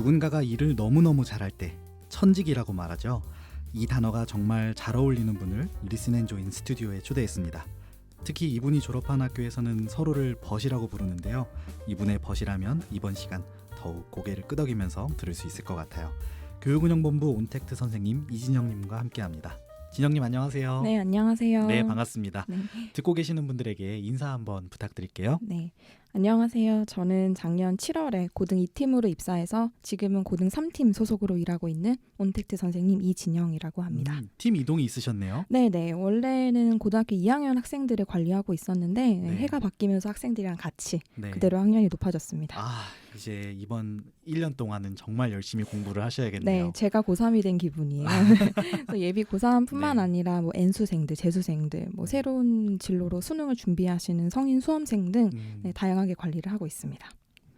누군가가 일을 너무너무 잘할 때 천직이라고 말하죠. 이 단어가 정말 잘 어울리는 분을 리슨앤조인 스튜디오에 초대했습니다. 특히 이분이 졸업한 학교에서는 서로를 벗이라고 부르는데요. 이분의 벗이라면 이번 시간 더욱 고개를 끄덕이면서 들을 수 있을 것 같아요. 교육운영본부 온택트 선생님 이진영님과 함께합니다. 진영님 안녕하세요. 네, 안녕하세요. 네, 반갑습니다. 네. 듣고 계시는 분들에게 인사 한번 부탁드릴게요. 네, 안녕하세요. 저는 작년 7월에 고등 2팀으로 입사해서 지금은 고등 3팀 소속으로 일하고 있는 온택트 선생님 이진영이라고 합니다. 팀 이동이 있으셨네요. 네네, 원래는 고등학교 2학년 학생들을 관리하고 있었는데 네. 해가 바뀌면서 학생들이랑 같이 네. 그대로 학년이 높아졌습니다. 이제 이번 1년 동안은 정말 열심히 공부를 하셔야겠네요. 네, 제가 고3이 된 기분이에요. 또 예비 고3뿐만 네. 아니라 뭐 N수생들, 재수생들, 뭐 새로운 진로로 수능을 준비하시는 성인 수험생 등 네, 다양하게 관리를 하고 있습니다.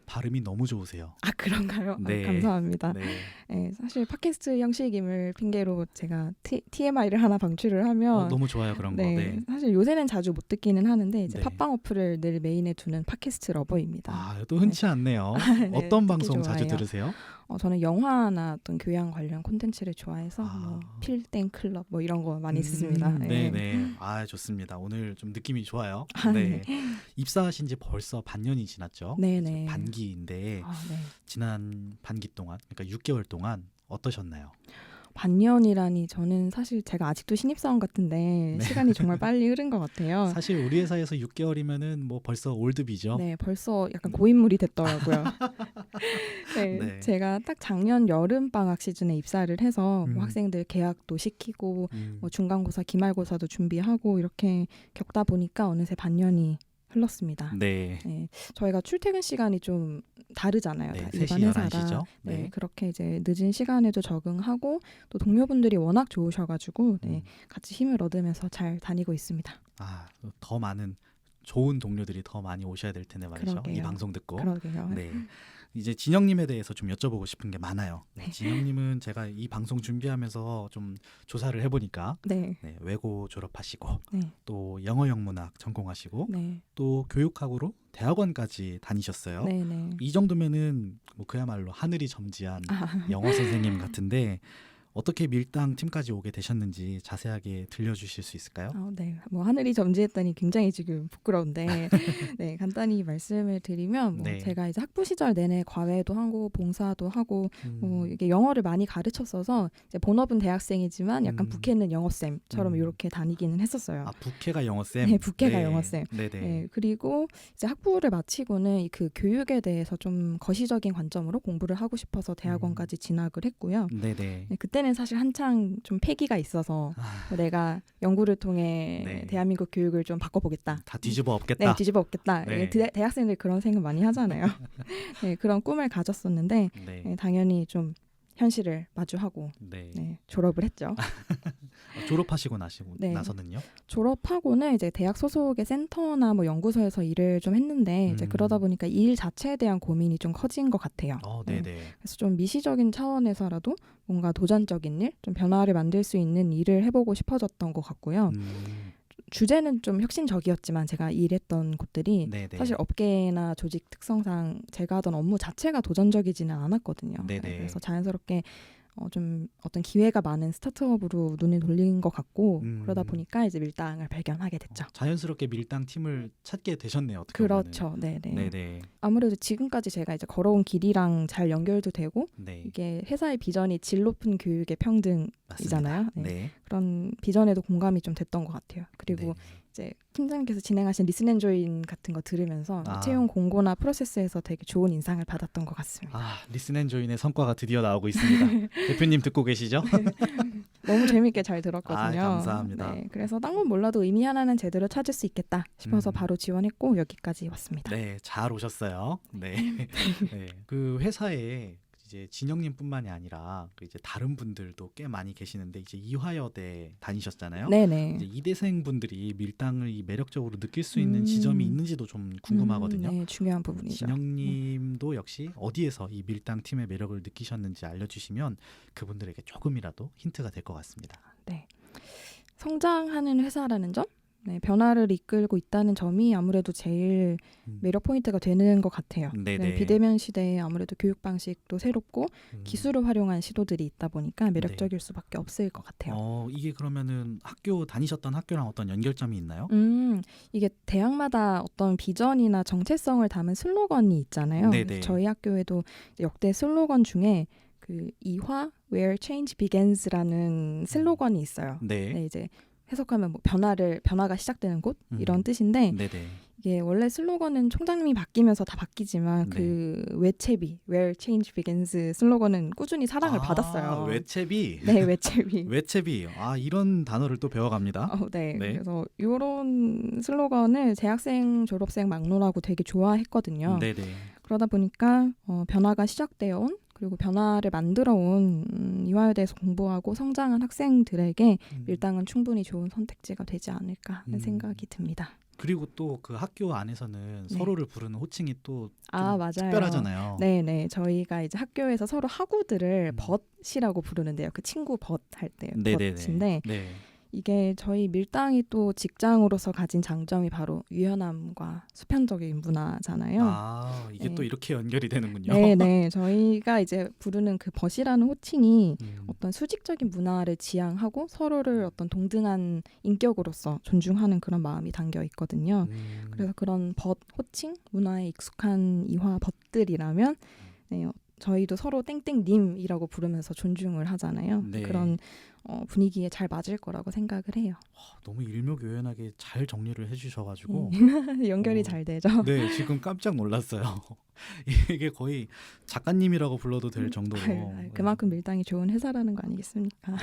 발음이 너무 좋으세요. 아, 그런가요? 네. 감사합니다. 네. 네, 사실 팟캐스트 형식임을 핑계로 제가 TMI를 하나 방출을 하면 너무 좋아요 그런 거. 네, 네. 사실 요새는 자주 못 듣기는 하는데 이제 네. 팟빵 어플을 늘 메인에 두는 팟캐스트 러버입니다. 또 흔치 않네요. 네, 어떤 듣기 방송 자주 좋아해요. 들으세요? 저는 영화나 어떤 교양 관련 콘텐츠를 좋아해서 뭐 필땡 클럽 뭐 이런 거 많이 듣습니다. 네네. 좋습니다. 오늘 좀 느낌이 좋아요. 네. 입사하신 지 벌써 반년이 지났죠. 네네. 반기인데 네. 지난 반기 동안, 그러니까 6개월 동안 어떠셨나요? 반년이라니 저는 사실 제가 아직도 신입사원 같은데 네. 시간이 정말 빨리 흐른 것 같아요. 사실 우리 회사에서 6개월이면은 뭐 벌써 올드비죠. 네, 벌써 약간 고인물이 됐더라고요. 네, 네. 제가 딱 작년 여름 방학 시즌에 입사를 해서 뭐 학생들 개학도 시키고 뭐 중간고사, 기말고사도 준비하고 이렇게 겪다 보니까 어느새 반년이 흘렀습니다. 네. 네, 저희가 출퇴근 시간이 좀 다르잖아요. 네, 다 3시, 일반 회사라. 11시죠. 네, 그렇게 이제 늦은 시간에도 적응하고 또 동료분들이 워낙 좋으셔가지고 네, 같이 힘을 얻으면서 잘 다니고 있습니다. 더 많은 좋은 동료들이 더 많이 오셔야 될 텐데 말이죠. 그러게요. 이 방송 듣고. 그러게요. 네. 이제 진영님에 대해서 좀 여쭤보고 싶은 게 많아요. 네. 진영님은 제가 이 방송 준비하면서 좀 조사를 해보니까 네. 외고 졸업하시고 네. 또 영어 영문학 전공하시고 네. 또 교육학으로 대학원까지 다니셨어요. 네. 네. 이 정도면은 뭐 그야말로 하늘이 점지한 영어 선생님 같은데 어떻게 밀당 팀까지 오게 되셨는지 자세하게 들려주실 수 있을까요? 네, 뭐 하늘이 점지했다니 굉장히 지금 부끄러운데, 네, 간단히 말씀을 드리면, 뭐 네. 제가 이제 학부 시절 내내 과외도 하고 봉사도 하고, 이게 영어를 많이 가르쳤어서 이제 본업은 대학생이지만 약간 부캐는 영어쌤처럼 이렇게 다니기는 했었어요. 부캐가 영어쌤. 네, 부캐가 네. 영어쌤. 네네. 네, 그리고 이제 학부를 마치고는 그 교육에 대해서 좀 거시적인 관점으로 공부를 하고 싶어서 대학원까지 진학을 했고요. 네네. 네, 그때는 사실 한창 좀 패기가 있어서 내가 연구를 통해 네. 대한민국 교육을 좀 바꿔보겠다. 다 뒤집어 엎겠다. 네, 뒤집어 엎겠다. 네. 대학생들 그런 생각 많이 하잖아요. 네, 그런 꿈을 가졌었는데 네. 네, 당연히 좀 현실을 마주하고 네. 졸업을 했죠. 졸업하시고 네. 나서는요? 졸업하고는 이제 대학 소속의 센터나 뭐 연구소에서 일을 좀 했는데 이제 그러다 보니까 이 일 자체에 대한 고민이 좀 커진 것 같아요. 네네. 그래서 좀 미시적인 차원에서라도 뭔가 도전적인 일, 좀 변화를 만들 수 있는 일을 해보고 싶어졌던 것 같고요. 주제는 좀 혁신적이었지만 제가 일했던 곳들이 네네. 사실 업계나 조직 특성상 제가 하던 업무 자체가 도전적이지는 않았거든요. 네네. 그래서 자연스럽게 좀 어떤 기회가 많은 스타트업으로 눈을 돌린 것 같고 그러다 보니까 이제 밀당을 발견하게 됐죠. 자연스럽게 밀당 팀을 찾게 되셨네요. 어떻게 그렇죠. 보면은. 네네. 네네. 아무래도 지금까지 제가 이제 걸어온 길이랑 잘 연결도 되고 네. 이게 회사의 비전이 질 높은 교육의 평등이잖아요. 맞습니다. 네. 그런 비전에도 공감이 좀 됐던 것 같아요. 그리고 네. 이제 팀장님께서 진행하신 리슨앤조인 같은 거 들으면서 채용 공고나 프로세스에서 되게 좋은 인상을 받았던 것 같습니다. 리슨앤조인의 성과가 드디어 나오고 있습니다. 대표님 듣고 계시죠? 너무 재밌게 잘 들었거든요. 감사합니다. 네, 그래서 딴 건 몰라도 의미 하나는 제대로 찾을 수 있겠다 싶어서 바로 지원했고 여기까지 왔습니다. 네, 잘 오셨어요. 네. 네. 그 회사에 이제 진영님뿐만이 아니라 이제 다른 분들도 꽤 많이 계시는데 이제 이화여대 다니셨잖아요. 네네. 이제 이대생 분들이 밀당을 매력적으로 느낄 수 있는 지점이 있는지도 좀 궁금하거든요. 네, 중요한 부분이죠. 진영님도 역시 어디에서 이 밀당 팀의 매력을 느끼셨는지 알려주시면 그분들에게 조금이라도 힌트가 될 것 같습니다. 네. 성장하는 회사라는 점, 네, 변화를 이끌고 있다는 점이 아무래도 제일 매력 포인트가 되는 것 같아요. 네네. 네, 비대면 시대에 아무래도 교육 방식도 새롭고 기술을 활용한 시도들이 있다 보니까 매력적일 수밖에 없을 것 같아요. 이게 그러면은 학교 다니셨던 학교랑 어떤 연결점이 있나요? 이게 대학마다 어떤 비전이나 정체성을 담은 슬로건이 있잖아요. 네네. 그래서 저희 학교에도 역대 슬로건 중에 그 이화 Where Change Begins라는 슬로건이 있어요. 네. 네, 이제 해석하면 뭐 변화가 시작되는 곳 이런 뜻인데 네네. 이게 원래 슬로건은 총장님이 바뀌면서 다 바뀌지만 네. 그 외채비 Where Change Begins 슬로건은 꾸준히 사랑을 받았어요. 외채비. 네, 외채비. 외채비. 이런 단어를 또 배워갑니다. 네. 네. 그래서 이런 슬로건을 재학생, 졸업생 막론하고 되게 좋아했거든요. 네네. 그러다 보니까 변화가 시작되어 온 그리고 변화를 만들어 온 이화여대에서 공부하고 성장한 학생들에게 밀당은 충분히 좋은 선택지가 되지 않을까 하는 생각이 듭니다. 그리고 또 그 학교 안에서는 네. 서로를 부르는 호칭이 또 좀 맞아요. 특별하잖아요. 네네. 저희가 이제 학교에서 서로 학우들을 벗이라고 부르는데요. 그 친구 벗 할 때 벗인데 네. 이게 저희 밀당이 또 직장으로서 가진 장점이 바로 유연함과 수평적인 문화잖아요. 이게 네. 또 이렇게 연결이 되는군요. 네네. 저희가 이제 부르는 그 벗이라는 호칭이 어떤 수직적인 문화를 지향하고 서로를 어떤 동등한 인격으로서 존중하는 그런 마음이 담겨 있거든요. 그래서 그런 벗 호칭 문화에 익숙한 이화 벗들이라면 네, 저희도 서로 땡땡님이라고 부르면서 존중을 하잖아요. 네. 그런 분위기에 잘 맞을 거라고 생각을 해요. 너무 일목요연하게 잘 정리를 해주셔가지고 연결이 잘 되죠. 네, 지금 깜짝 놀랐어요. 이게 거의 작가님이라고 불러도 될 정도로 그만큼 밀당이 좋은 회사라는 거 아니겠습니까?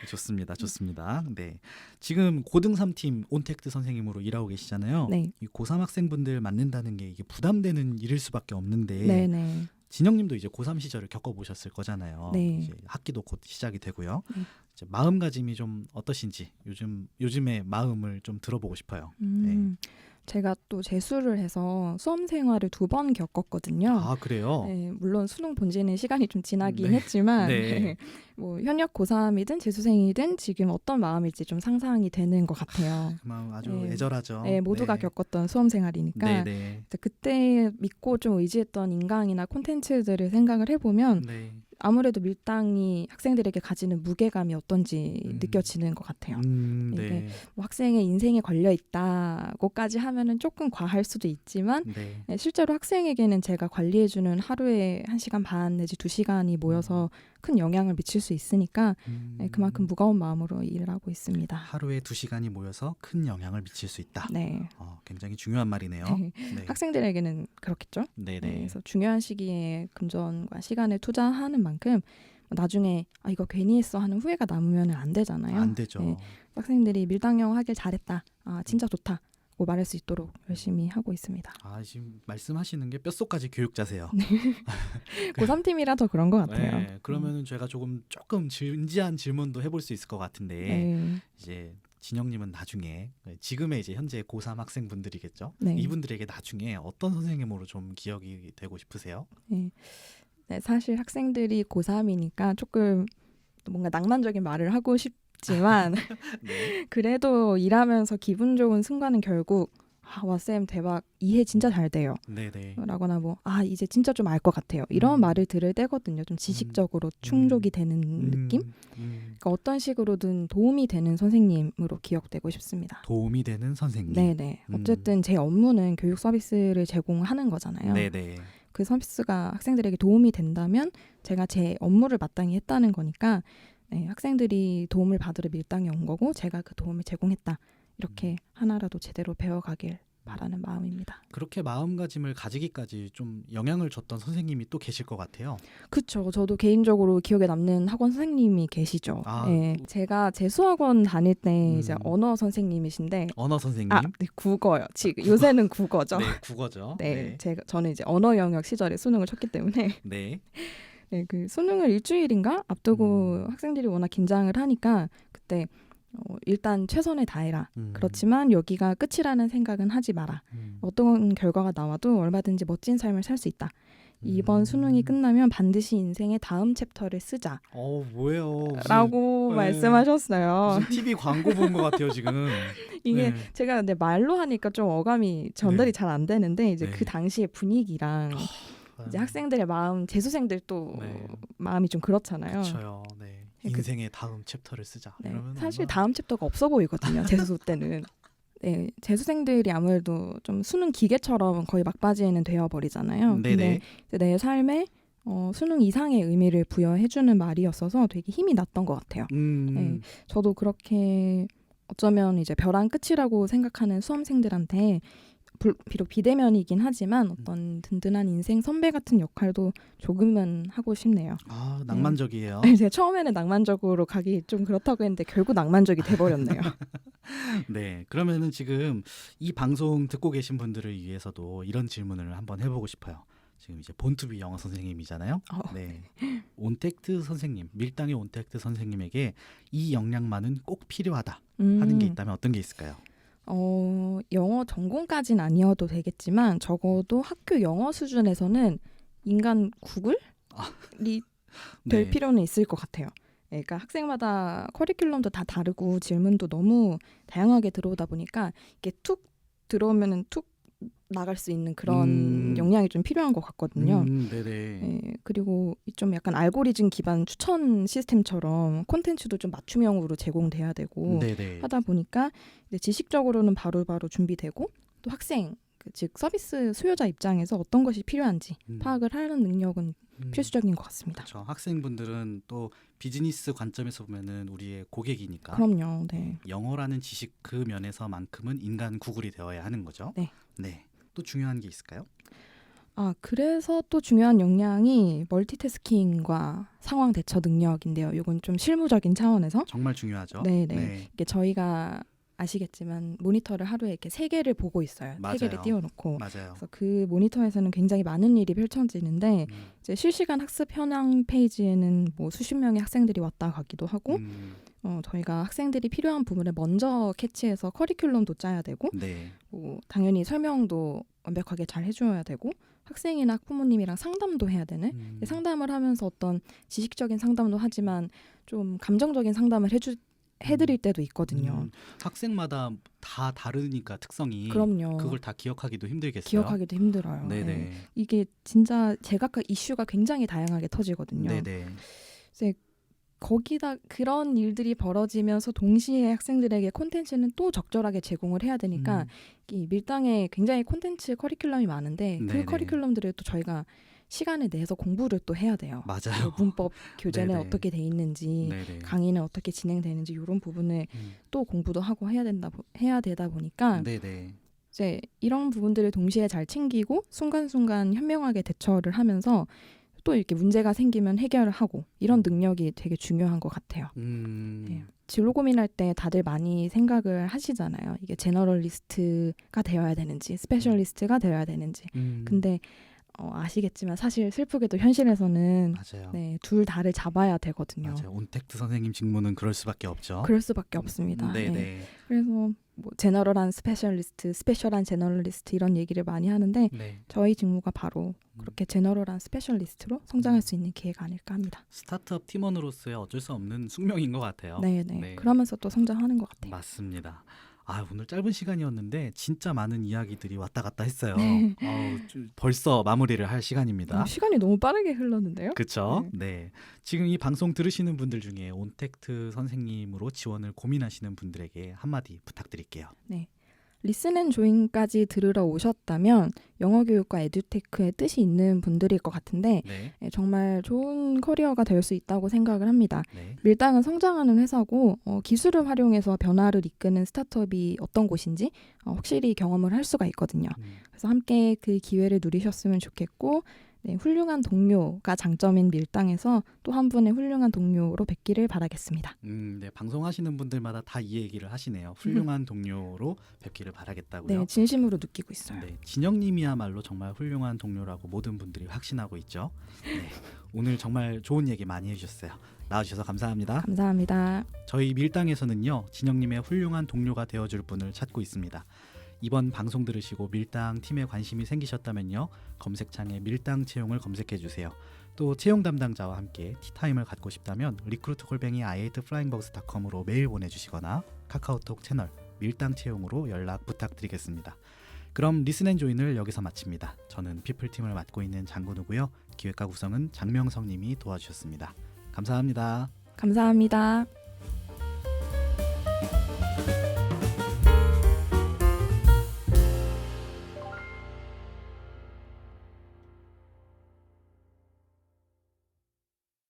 좋습니다. 네, 지금 고등 3팀 온택트 선생님으로 일하고 계시잖아요. 네. 이 고3 학생분들 만난다는 게 이게 부담되는 일일 수밖에 없는데 네네. 진영님도 이제 고3 시절을 겪어보셨을 거잖아요. 네. 이제 학기도 곧 시작이 되고요. 네. 이제 마음가짐이 좀 어떠신지 요즘의 마음을 좀 들어보고 싶어요. 네. 제가 또 재수를 해서 수험 생활을 2번 겪었거든요. 그래요? 네, 물론 수능 본지는 시간이 좀 지나긴 네. 했지만 네. 뭐 현역 고3이든 재수생이든 지금 어떤 마음일지 좀 상상이 되는 것 같아요. 그 마음 아주 네. 애절하죠. 네, 모두가 네. 겪었던 수험 생활이니까 네. 그때 믿고 좀 의지했던 인강이나 콘텐츠들을 생각을 해보면 네. 아무래도 밀당이 학생들에게 가지는 무게감이 어떤지 느껴지는 것 같아요. 네. 이게 뭐 학생의 인생에 걸려 있다고까지 하면은 조금 과할 수도 있지만 네. 실제로 학생에게는 제가 관리해주는 하루에 1시간 반 내지 2시간이 모여서 큰 영향을 미칠 수 있으니까 그만큼 무거운 마음으로 일을 하고 있습니다. 하루에 2시간이 모여서 큰 영향을 미칠 수 있다. 네. 굉장히 중요한 말이네요. 네. 네. 학생들에게는 그렇겠죠. 네네. 네, 그래서 중요한 시기에 금전과 시간을 투자하는 만큼 나중에 이거 괜히 했어 하는 후회가 남으면 안 되잖아요. 안 되죠. 네, 학생들이 밀당형 하길 잘했다. 진짜 좋다. 고 말할 수 있도록 열심히 하고 있습니다. 지금 말씀하시는 게 뼛속까지 교육자세요. 고3팀이라 더 그런 것 같아요. 네, 그러면은 제가 조금 진지한 질문도 해볼 수 있을 것 같은데 네. 이제 진영님은 나중에 지금의 이제 현재 고3 학생분들이겠죠. 네. 이분들에게 나중에 어떤 선생님으로 좀 기억이 되고 싶으세요? 네, 사실 학생들이 고3이니까 조금 뭔가 낭만적인 말을 하고 싶지만 네. 그래도 일하면서 기분 좋은 순간은 결국 와 쌤 대박 이해 진짜 잘 돼요. 네네. 라거나 뭐 이제 진짜 좀 알 것 같아요. 이런 말을 들을 때거든요. 좀 지식적으로 충족이 되는 느낌? 그러니까 어떤 식으로든 도움이 되는 선생님으로 기억되고 싶습니다. 도움이 되는 선생님. 네네. 어쨌든 제 업무는 교육 서비스를 제공하는 거잖아요. 네네. 그 서비스가 학생들에게 도움이 된다면 제가 제 업무를 마땅히 했다는 거니까 네, 학생들이 도움을 받으러 밀당에 온 거고 제가 그 도움을 제공했다. 이렇게 하나라도 제대로 배워가길 바라는 마음입니다. 그렇게 마음가짐을 가지기까지 좀 영향을 줬던 선생님이 또 계실 것 같아요. 그렇죠. 저도 개인적으로 기억에 남는 학원 선생님이 계시죠. 네, 제가 재수학원 다닐 때 이제 언어 선생님이신데 언어 선생님? 네, 국어요. 지금 요새는 국어죠. 네, 국어죠. 네, 저는 이제 언어 영역 시절에 수능을 쳤기 때문에 네. 네, 그 수능을 일주일인가 앞두고 학생들이 워낙 긴장을 하니까 그때 일단 최선을 다해라. 그렇지만 여기가 끝이라는 생각은 하지 마라. 어떤 결과가 나와도 얼마든지 멋진 삶을 살 수 있다. 이번 수능이 끝나면 반드시 인생의 다음 챕터를 쓰자. 뭐예요? 라고 네. 말씀하셨어요. 무슨 TV 광고 본 것 같아요 지금. 이게 네. 제가 근데 말로 하니까 좀 어감이 전달이 네. 잘 안 되는데 이제 네. 그 당시의 분위기랑 이제 학생들의 마음, 재수생들 또 네. 마음이 좀 그렇잖아요. 그렇죠. 네. 인생의 다음 챕터를 쓰자. 네. 이러면 사실 아마- 다음 챕터가 없어 보이거든요. 재수 때는. 네, 재수생들이 아무래도 좀 수능 기계처럼 거의 막바지에는 되어버리잖아요. 네네. 근데 이제 내 삶에 수능 이상의 의미를 부여해주는 말이었어서 되게 힘이 났던 것 같아요. 네, 저도 그렇게 어쩌면 이제 벼랑 끝이라고 생각하는 수험생들한테 비록 비대면이긴 하지만 어떤 든든한 인생 선배 같은 역할도 조금은 하고 싶네요. 낭만적이에요. 제가 처음에는 낭만적으로 가기 좀 그렇다고 했는데 결국 낭만적이 돼버렸네요. 네, 그러면은 지금 이 방송 듣고 계신 분들을 위해서도 이런 질문을 한번 해보고 싶어요. 지금 이제 본투비 영어 선생님이잖아요. 네, 온택트 선생님, 밀당의 온택트 선생님에게 이 역량만은 꼭 필요하다 하는 게 있다면 어떤 게 있을까요? 영어 전공까지는 아니어도 되겠지만 적어도 학교 영어 수준에서는 인간 구글이 될 네. 필요는 있을 것 같아요. 그러니까 학생마다 커리큘럼도 다 다르고 질문도 너무 다양하게 들어오다 보니까 이게 툭 들어오면은 툭 나갈 수 있는 그런 역량이 좀 필요한 것 같거든요. 네네. 그리고 좀 약간 알고리즘 기반 추천 시스템처럼 콘텐츠도 좀 맞춤형으로 제공돼야 되고 네네. 하다 보니까 이제 지식적으로는 바로바로 준비되고 또 학생 즉 서비스 수요자 입장에서 어떤 것이 필요한지 파악을 하는 능력은 필수적인 것 같습니다. 그렇죠. 학생분들은 또 비즈니스 관점에서 보면은 우리의 고객이니까. 그럼요. 네. 영어라는 지식 그 면에서만큼은 인간 구글이 되어야 하는 거죠. 네. 네. 또 중요한 게 있을까요? 그래서 또 중요한 역량이 멀티태스킹과 상황 대처 능력인데요. 이건 좀 실무적인 차원에서 정말 중요하죠. 네네. 네. 이게 저희가 아시겠지만 모니터를 하루에 이렇게 3개를 보고 있어요. 맞아요. 3개를 띄워놓고. 맞아요. 그래서 그 모니터에서는 굉장히 많은 일이 펼쳐지는데 이제 실시간 학습 현황 페이지에는 뭐 수십 명의 학생들이 왔다 가기도 하고 저희가 학생들이 필요한 부분을 먼저 캐치해서 커리큘럼도 짜야 되고 네. 뭐 당연히 설명도 완벽하게 잘 해줘야 되고 학생이나 학부모님이랑 상담도 해야 되는 상담을 하면서 어떤 지식적인 상담도 하지만 좀 감정적인 상담을 해드릴 때도 있거든요. 학생마다 다 다르니까 특성이. 그럼요. 그걸 다 기억하기도 힘들겠어요. 기억하기도 힘들어요. 네네. 네. 이게 진짜 제각각 이슈가 굉장히 다양하게 터지거든요. 네네. 이제 거기다 그런 일들이 벌어지면서 동시에 학생들에게 콘텐츠는 또 적절하게 제공을 해야 되니까 이 밀당에 굉장히 콘텐츠 커리큘럼이 많은데 네네. 그 커리큘럼들을 또 저희가 시간을 내서 공부를 또 해야 돼요. 맞아요. 문법 교재는 네네. 어떻게 돼 있는지 네네. 강의는 어떻게 진행되는지 이런 부분을 또 공부도 하고 해야 되다 보니까 네네. 이제 이런 부분들을 동시에 잘 챙기고 순간순간 현명하게 대처를 하면서 또 이렇게 문제가 생기면 해결을 하고 이런 능력이 되게 중요한 것 같아요. 네. 진로 고민할 때 다들 많이 생각을 하시잖아요. 이게 제너럴리스트가 되어야 되는지 스페셜리스트가 되어야 되는지. 근데 아시겠지만 사실 슬프게도 현실에서는 맞아요. 네, 둘 다를 잡아야 되거든요. 맞아요. 온택트 선생님 직무는 그럴 수밖에 없죠. 그럴 수밖에 없습니다. 네네. 네. 그래서 뭐 제너럴한 스페셜리스트, 스페셜한 제너럴리스트 이런 얘기를 많이 하는데 네. 저희 직무가 바로 그렇게 제너럴한 스페셜리스트로 성장할 수 있는 기회가 아닐까 합니다. 스타트업 팀원으로서의 어쩔 수 없는 숙명인 것 같아요. 네네. 네. 그러면서 또 성장하는 것 같아요. 맞습니다. 오늘 짧은 시간이었는데 진짜 많은 이야기들이 왔다 갔다 했어요. 네. 벌써 마무리를 할 시간입니다. 시간이 너무 빠르게 흘렀는데요. 그렇죠. 네. 지금 이 방송 들으시는 분들 중에 온택트 선생님으로 지원을 고민하시는 분들에게 한마디 부탁드릴게요. 네. 리슨 앤 조인까지 들으러 오셨다면 영어 교육과 에듀테크에 뜻이 있는 분들일 것 같은데 네. 정말 좋은 커리어가 될 수 있다고 생각을 합니다. 네. 밀당은 성장하는 회사고 기술을 활용해서 변화를 이끄는 스타트업이 어떤 곳인지 확실히 경험을 할 수가 있거든요. 그래서 함께 그 기회를 누리셨으면 좋겠고 네, 훌륭한 동료가 장점인 밀당에서 또 한 분의 훌륭한 동료로 뵙기를 바라겠습니다. 네, 방송하시는 분들마다 다 이 얘기를 하시네요. 훌륭한 동료로 뵙기를 바라겠다고요. 네, 진심으로 느끼고 있어요. 네, 진영님이야말로 정말 훌륭한 동료라고 모든 분들이 확신하고 있죠. 네, 오늘 정말 좋은 얘기 많이 해주셨어요. 나와주셔서 감사합니다. 감사합니다. 저희 밀당에서는요, 진영님의 훌륭한 동료가 되어줄 분을 찾고 있습니다. 이번 방송 들으시고 밀당 팀에 관심이 생기셨다면요. 검색창에 밀당 채용을 검색해 주세요. 또 채용 담당자와 함께 티타임을 갖고 싶다면 recruit@i8flyingbugs.com으로 메일 보내주시거나 카카오톡 채널 밀당 채용으로 연락 부탁드리겠습니다. 그럼 리슨앤조인을 여기서 마칩니다. 저는 피플팀을 맡고 있는 장근우고요. 기획과 구성은 장명성님이 도와주셨습니다. 감사합니다. 감사합니다.